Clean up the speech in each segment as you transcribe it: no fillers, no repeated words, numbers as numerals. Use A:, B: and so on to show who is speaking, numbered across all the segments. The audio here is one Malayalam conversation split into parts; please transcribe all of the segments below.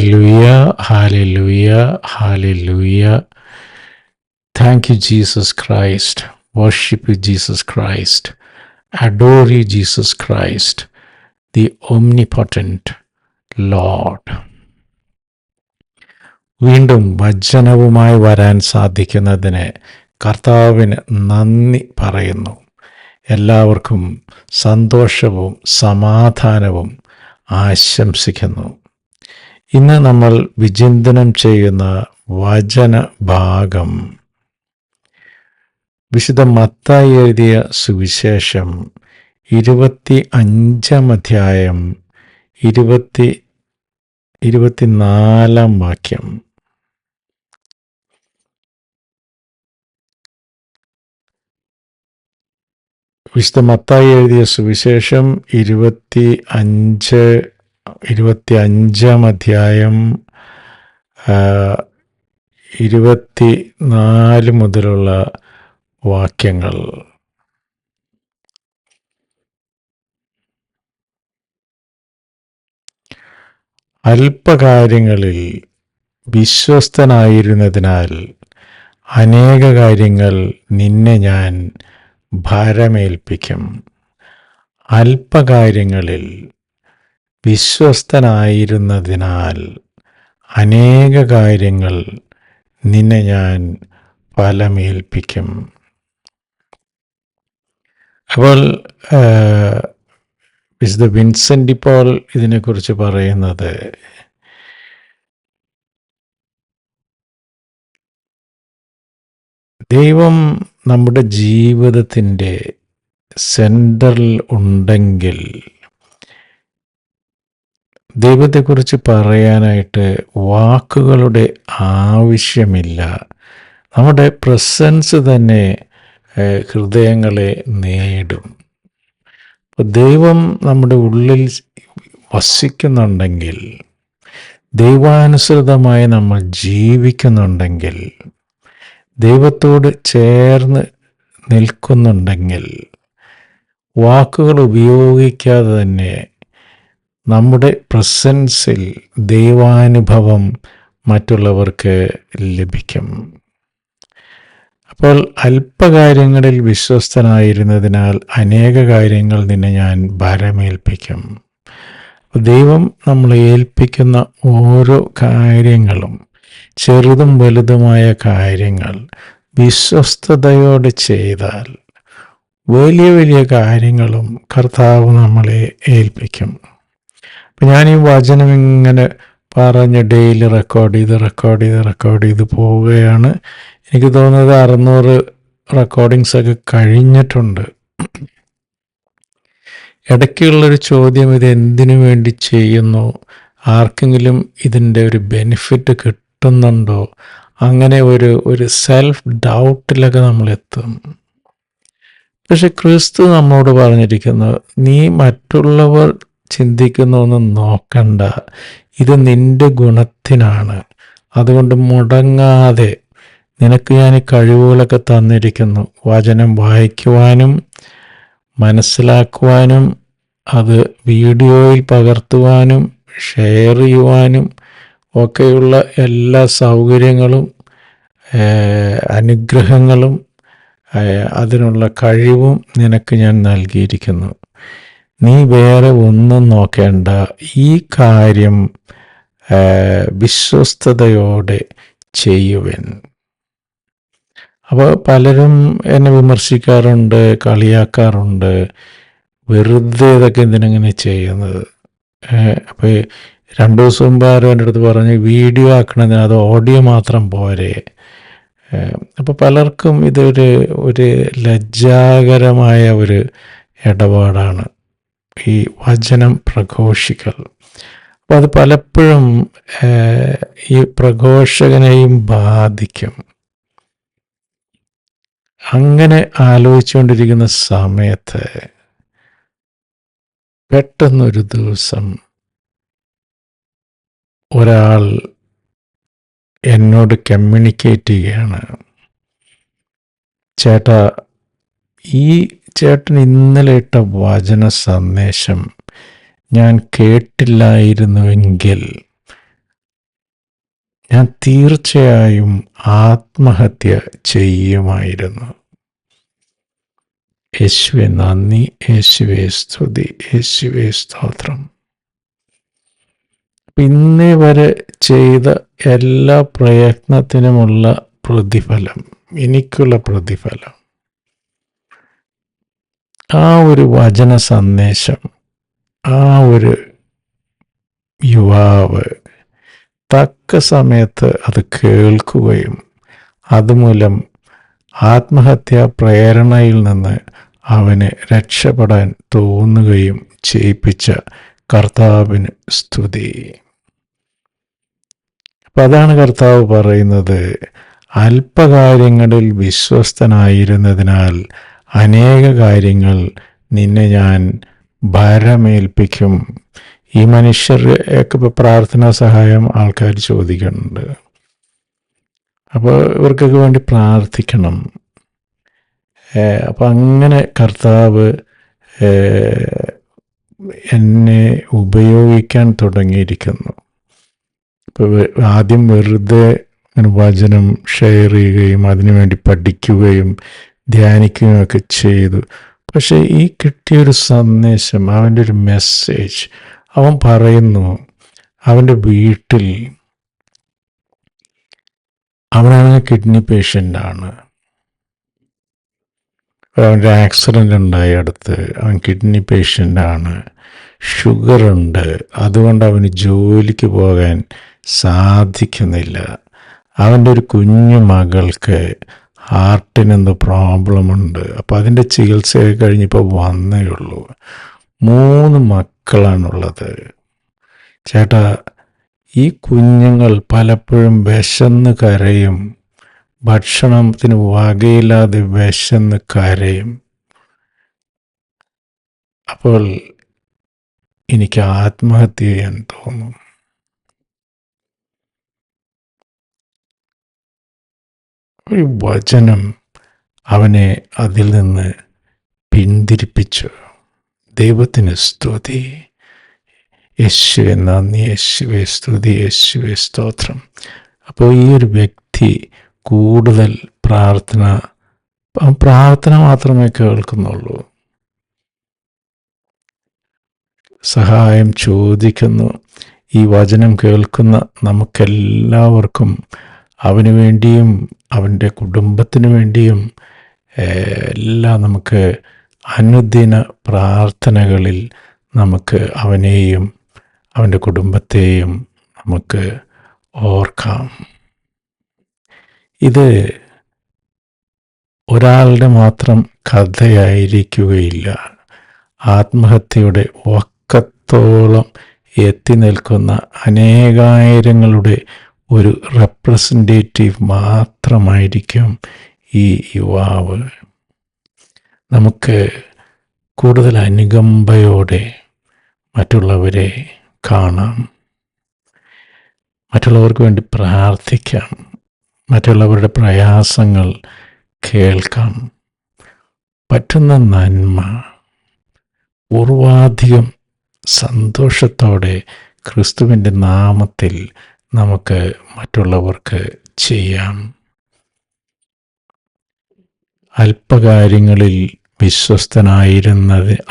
A: Hallelujah, hallelujah, hallelujah. Thank you, Jesus Christ. Worship you, Jesus Christ. Adore you, Jesus Christ, the omnipotent Lord. വീണ്ടും വചനവുമായി വരാൻ സാധിക്കുന്നതിന് കർത്താവിന് നന്ദി പറയുന്നു. എല്ലാവർക്കും സന്തോഷവും സമാധാനവും ആശംസിക്കുന്നു. ഇന്ന് നമ്മൾ വിചിന്തനം ചെയ്യുന്ന വചനഭാഗം വിശുദ്ധ മത്തായി എഴുതിയ സുവിശേഷം 25 അധ്യായം 24 വാക്യം. വിശുദ്ധ മത്തായി എഴുതിയ സുവിശേഷം 25 അധ്യായം 24 മുതലുള്ള വാക്യങ്ങൾ. അല്പകാര്യങ്ങളിൽ വിശ്വസ്തനായിരുന്നതിനാൽ അനേക കാര്യങ്ങൾ നിന്നെ ഞാൻ ഭാരമേൽപ്പിക്കും. അല്പകാര്യങ്ങളിൽ വിശ്വസ്തനായിരുന്നതിനാൽ അനേക കാര്യങ്ങൾ നിന്നെ ഞാൻ ഫലമേൽപ്പിക്കും. അപ്പോൾ വിശുദ്ധ വിൻസെൻ്റ് പോൾ ഇതിനെക്കുറിച്ച് പറയുന്നത്, ദൈവം നമ്മുടെ ജീവിതത്തിൻ്റെ സെൻറ്ററിൽ ഉണ്ടെങ്കിൽ ദൈവത്തെക്കുറിച്ച് പറയാനായിട്ട് വാക്കുകളുടെ ആവശ്യമില്ല. നമ്മുടെ പ്രസൻസ് തന്നെ ഹൃദയങ്ങളെ നേടും. ദൈവം നമ്മുടെ ഉള്ളിൽ വസിക്കുന്നുണ്ടെങ്കിൽ, ദൈവാനുസൃതമായി നമ്മൾ ജീവിക്കുന്നുണ്ടെങ്കിൽ, ദൈവത്തോട് ചേർന്ന് നിൽക്കുന്നുണ്ടെങ്കിൽ, വാക്കുകൾ ഉപയോഗിക്കാതെ തന്നെ നമ്മുടെ പ്രസൻസിൽ ദൈവാനുഭവം മറ്റുള്ളവർക്ക് ലഭിക്കും. അപ്പോൾ അല്പകാര്യങ്ങളിൽ വിശ്വസ്തനായിരുന്നതിനാൽ അനേക കാര്യങ്ങൾ നിന്നെ ഞാൻ ഭാരമേൽപ്പിക്കും. ദൈവം നമ്മളെ ഏൽപ്പിക്കുന്ന ഓരോ കാര്യങ്ങളും, ചെറുതും വലുതുമായ കാര്യങ്ങൾ വിശ്വസ്തയോടെ ചെയ്താൽ വലിയ വലിയ കാര്യങ്ങളും കർത്താവ് നമ്മളെ ഏൽപ്പിക്കും. അപ്പം ഞാൻ ഈ വചനം ഇങ്ങനെ പറഞ്ഞ് ഡെയിലി റെക്കോർഡ് ചെയ്ത് പോവുകയാണ്. എനിക്ക് തോന്നുന്നത് 600 റെക്കോർഡിങ്സൊക്കെ കഴിഞ്ഞിട്ടുണ്ട്. ഇടയ്ക്കുള്ളൊരു ചോദ്യം, ഇത് എന്തിനു വേണ്ടി ചെയ്യുന്നു, ആർക്കെങ്കിലും ഇതിൻ്റെ ഒരു ബെനിഫിറ്റ് കിട്ടുന്നുണ്ടോ, അങ്ങനെ ഒരു സെൽഫ് ഡൗട്ടിലൊക്കെ നമ്മളെത്തും. പക്ഷെ ക്രിസ്തു നമ്മോട് പറഞ്ഞിരിക്കുന്നു, നീ മറ്റുള്ളവർ ചിന്തിക്കുന്നൊന്നും നോക്കണ്ട, ഇത് നിന്റെ ഗുണത്തിനാണ്. അതുകൊണ്ട് മുടങ്ങാതെ നിനക്ക് ഞാൻ ഈ കഴിവുകളൊക്കെ തന്നിരിക്കുന്നു. വചനം വായിക്കുവാനും മനസ്സിലാക്കുവാനും അത് വീഡിയോയിൽ പകർത്തുവാനും ഷെയർ ചെയ്യുവാനും ഒക്കെയുള്ള എല്ലാ സൗകര്യങ്ങളും അനുഗ്രഹങ്ങളും അതിനുള്ള കഴിവും നിനക്ക് ഞാൻ നൽകിയിരിക്കുന്നു. നീ വേറെ ഒന്നും നോക്കേണ്ട, ഈ കാര്യം വിശ്വസ്തയോടെ ചെയ്യുവൻ. അപ്പോൾ പലരും എന്നെ വിമർശിക്കാറുണ്ട്, കളിയാക്കാറുണ്ട്, വെറുതെ ഇതൊക്കെ എന്തിനങ്ങനെ ചെയ്യുന്നത്. അപ്പോൾ 2 ദിവസം മുമ്പ് ആരും എൻ്റെ അടുത്ത് പറഞ്ഞ് വീഡിയോ ആക്കണമെന്ന്, അത് ഓഡിയോ മാത്രം പോരെ. അപ്പോൾ പലർക്കും ഒരു ലജ്ജാകരമായ ഒരു ഇടപാടാണ് ഈ വചനം പ്രഘോഷിക്കൽ. അപ്പോൾ അത് പലപ്പോഴും ഈ പ്രഘോഷകനെയും ബാധിക്കും. അങ്ങനെ ആലോചിച്ചുകൊണ്ടിരിക്കുന്ന സമയത്ത് പെട്ടെന്നൊരു ദിവസം ഒരാൾ എന്നോട് കമ്മ്യൂണിക്കേറ്റ് ചെയ്യുകയാണ്, ചേട്ടാ, ഈ ചേട്ടൻ ഇന്നലെ ഇട്ട വചന സന്ദേശം ഞാൻ കേട്ടില്ലായിരുന്നുവെങ്കിൽ ഞാൻ തീർച്ചയായും ആത്മഹത്യ ചെയ്യുമായിരുന്നു. യേശുവെ നന്ദി, യേശുവെ സ്തുതി, യേശുവെ സ്തോത്രം. ഇന്നേ വരെ ചെയ്ത എല്ലാ പ്രയത്നത്തിനുമുള്ള പ്രതിഫലം, എനിക്കുള്ള പ്രതിഫലം, ആ ഒരു വചന സന്ദേശം, ആ ഒരു യുവാവ് തക്ക സമയത്ത് അത് കേൾക്കുകയും അതുമൂലം ആത്മഹത്യാ പ്രേരണയിൽ നിന്ന് അവന് രക്ഷപ്പെടാൻ തോന്നുകയും ചെയ്യിപ്പിച്ച കർത്താവിന് സ്തുതി. അപ്പം അതാണ് കർത്താവ് പറയുന്നത്, അല്പകാര്യങ്ങളിൽ വിശ്വസ്തനായിരുന്നതിനാൽ അനേക കാര്യങ്ങൾ നിന്നെ ഞാൻ ഭരമേൽപ്പിക്കും. ഈ മനുഷ്യർക്ക് ഇപ്പോൾ പ്രാർത്ഥനാ സഹായം ആൾക്കാർ ചോദിക്കുന്നുണ്ട്. അപ്പോൾ ഇവർക്കൊക്കെ വേണ്ടി പ്രാർത്ഥിക്കണം. അപ്പം അങ്ങനെ കർത്താവ് എന്നെ ഉപയോഗിക്കാൻ തുടങ്ങിയിരിക്കുന്നു. ഇപ്പോൾ ആദ്യം വെറുതെ വചനം ഷെയർ ചെയ്യുകയും അതിനുവേണ്ടി പഠിക്കുകയും ധ്യാനിക്കുകയും ഒക്കെ ചെയ്തു. പക്ഷേ ഈ കിട്ടിയൊരു സന്ദേശം, അവൻ്റെ ഒരു മെസ്സേജ്, അവൻ പറയുന്നു അവൻ്റെ വീട്ടിൽ അവനാണെങ്കിൽ കിഡ്നി പേഷ്യൻ്റാണ്. അവൻ്റെ ആക്സിഡൻ്റ് ഉണ്ടായി അടുത്ത്, അവൻ കിഡ്നി പേഷ്യൻ്റാണ്, ഷുഗറുണ്ട്, അതുകൊണ്ട് അവന് ജോലിക്ക് പോകാൻ സാധിക്കുന്നില്ല. അവൻ്റെ ഒരു കുഞ്ഞു മകൾക്ക് ഹാർട്ടിനെന്തോ പ്രോബ്ലമുണ്ട്. അപ്പോൾ അതിൻ്റെ ചികിത്സയൊക്കെ കഴിഞ്ഞിപ്പോൾ വന്നേ ഉള്ളൂ. 3 മക്കളാണുള്ളത്. ചേട്ടാ, ഈ കുഞ്ഞുങ്ങൾ പലപ്പോഴും വിശന്ന് കരയും, ഭക്ഷണത്തിന് വകയില്ലാതെ വിശന്ന് കരയും. അപ്പോൾ എനിക്ക് ആത്മഹത്യ ചെയ്യാൻ തോന്നും. ഒരു വചനം അവനെ അതിൽ നിന്ന് പിന്തിരിപ്പിച്ചു. ദൈവത്തിന് സ്തുതി, യേശുവെ നന്ദി, യേശുവെ സ്തുതി, യേശുവെ സ്തോത്രം. അപ്പോൾ ഈ ഒരു വ്യക്തി കൂടുതൽ പ്രാർത്ഥന മാത്രമേ കേൾക്കുന്നുള്ളൂ, സഹായം ചോദിക്കുന്നു. ഈ വചനം കേൾക്കുന്ന നമുക്കെല്ലാവർക്കും അവന് വേണ്ടിയും അവൻ്റെ കുടുംബത്തിന് വേണ്ടിയും എല്ലാം നമുക്ക് അനുദിന പ്രാർത്ഥനകളിൽ നമുക്ക് അവനെയും അവൻ്റെ കുടുംബത്തെയും നമുക്ക് ഓർക്കാം. ഇത് ഒരാളുടെ മാത്രം കഥയായിരിക്കുകയില്ല. ആത്മഹത്യയുടെ വക്കത്തോളം എത്തി നിൽക്കുന്ന അനേകായിരങ്ങളുടെ ഒരു റെപ്രസെൻറ്റേറ്റീവ് മാത്രമായിരിക്കും ഈ യുവാവ്. നമുക്ക് കൂടുതൽ അനുകമ്പയോടെ മറ്റുള്ളവരെ കാണാം, മറ്റുള്ളവർക്ക് വേണ്ടി പ്രാർത്ഥിക്കാം, മറ്റുള്ളവരുടെ പ്രയാസങ്ങൾ കേൾക്കാം. പറ്റുന്ന നന്മ പൂർവാധികം സന്തോഷത്തോടെ ക്രിസ്തുവിൻ്റെ നാമത്തിൽ നമുക്ക് മറ്റുള്ളവർക്ക് ചെയ്യാം. അല്പകാര്യങ്ങളിൽ വിശ്വസ്തനായിരുന്നാൽ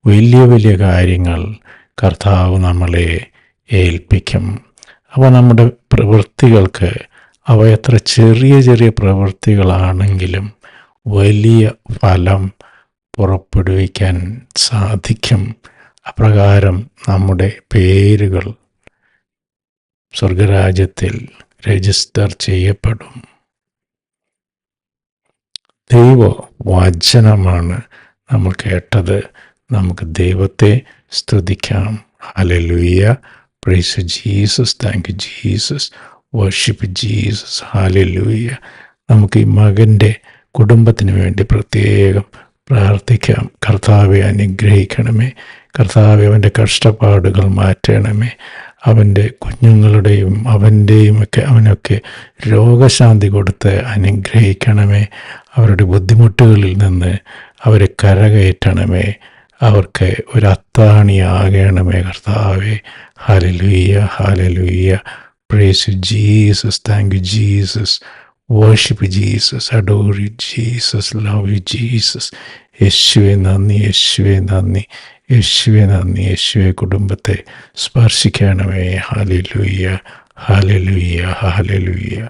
A: വലിയ വലിയ കാര്യങ്ങൾ കർത്താവ് നമ്മളെ ഏൽപ്പിക്കും. അപ്പോൾ നമ്മുടെ പ്രവൃത്തികൾക്ക്, അവ എത്ര ചെറിയ ചെറിയ പ്രവൃത്തികളാണെങ്കിലും വലിയ ഫലം പുറപ്പെടുവിക്കാൻ സാധിക്കും. അപ്രകാരം നമ്മുടെ പേരുകൾ സ്വർഗരാജ്യത്തിൽ രജിസ്റ്റർ ചെയ്യപ്പെടും. ദൈവ വചനമാണ് നമ്മൾ കേട്ടത്. നമുക്ക് ദൈവത്തെ സ്തുതിക്കാം. Hallelujah, price Jesus, thank you Jesus, worship Jesus, hallelujah. നമുക്ക് ഈ മകൻ്റെ കുടുംബത്തിന് വേണ്ടി പ്രത്യേകം പ്രാർത്ഥിക്കാം. കർത്താവെ അനുഗ്രഹിക്കണമേ, കർത്താവെ അവൻ്റെ കഷ്ടപ്പാടുകൾ മാറ്റണമേ, അവൻ്റെ കുഞ്ഞുങ്ങളുടെയും അവനൊക്കെ രോഗശാന്തി കൊടുത്ത് അനുഗ്രഹിക്കണമേ, അവരുടെ ബുദ്ധിമുട്ടുകളിൽ നിന്ന് അവരെ കരകയറ്റണമേ, അവർക്ക് ഒരു അത്താണിയാകണമേ കർത്താവേ. Hallelujah, hallelujah, Praise you, Jesus. Thank you, Jesus. Worship you, Jesus. Adore you, Jesus. Love you, Jesus. യേശുവെ നന്ദി, യേശുവെ നന്ദി, യേശുവെ നന്ദി. യേശുവെ കുടുംബത്തെ സ്പർശിക്കണമേ. Hallelujah, hallelujah, hallelujah.